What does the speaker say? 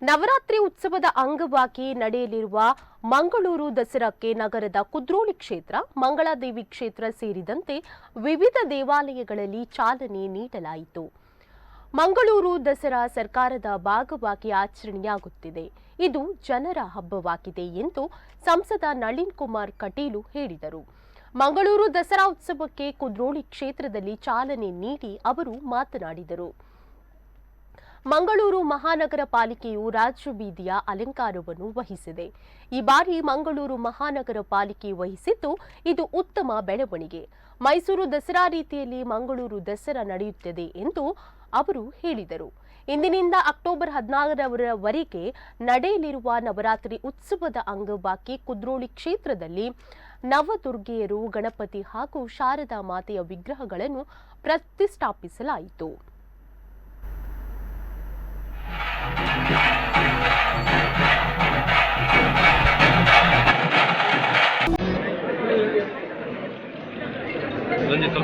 ನವರಾತ್ರಿ ಉತ್ಸವದ ಅಂಗವಾಗಿ ನಡೆಯಲಿರುವ ಮಂಗಳೂರು ದಸರಾಕ್ಕೆ ನಗರದ ಕುದ್ರೋಳಿ ಕ್ಷೇತ್ರ, ಮಂಗಳಾದೇವಿ ಕ್ಷೇತ್ರ ಸೇರಿದಂತೆ ವಿವಿಧ ದೇವಾಲಯಗಳಲ್ಲಿ ಚಾಲನೆ ನೀಡಲಾಯಿತು. ಮಂಗಳೂರು ದಸರಾ ಸರ್ಕಾರದ ಭಾಗವಾಗಿ ಆಚರಣೆಯಾಗುತ್ತಿದೆ. ಇದು ಜನರ ಹಬ್ಬವಾಗಿದೆ ಎಂದು ಸಂಸದ ನಳಿನ್ ಕುಮಾರ್ ಕಟೀಲು ಹೇಳಿದರು. ಮಂಗಳೂರು ದಸರಾ ಉತ್ಸವಕ್ಕೆ ಕುದ್ರೋಳಿ ಕ್ಷೇತ್ರದಲ್ಲಿ ಚಾಲನೆ ನೀಡಿ ಅವರು ಮಾತನಾಡಿದರು. ಮಂಗಳೂರು ಮಹಾನಗರ ಪಾಲಿಕೆಯು ರಾಜ ಬೀದಿಯ ಅಲಂಕಾರವನ್ನು ವಹಿಸಿದೆ. ಈ ಬಾರಿ ಮಂಗಳೂರು ಮಹಾನಗರ ಪಾಲಿಕೆ ವಹಿಸಿದ್ದು ಇದು ಉತ್ತಮ ಬೆಳವಣಿಗೆ. ಮೈಸೂರು ದಸರಾ ರೀತಿಯಲ್ಲಿ ಮಂಗಳೂರು ದಸರಾ ನಡೆಯುತ್ತದೆ ಎಂದು ಅವರು ಹೇಳಿದರು. ಇಂದಿನಿಂದ ಅಕ್ಟೋಬರ್ 16ರವರೆಗೆ ನಡೆಯಲಿರುವ ನವರಾತ್ರಿ ಉತ್ಸವದ ಅಂಗವಾಗಿ ಕುದ್ರೋಳಿ ಕ್ಷೇತ್ರದಲ್ಲಿ ನವದುರ್ಗೆಯರು, ಗಣಪತಿ ಹಾಗೂ ಶಾರದಾ ಮಾತೆಯ ವಿಗ್ರಹಗಳನ್ನು ಪ್ರತಿಷ್ಠಾಪಿಸಲಾಯಿತು. ರಂಜಿತ್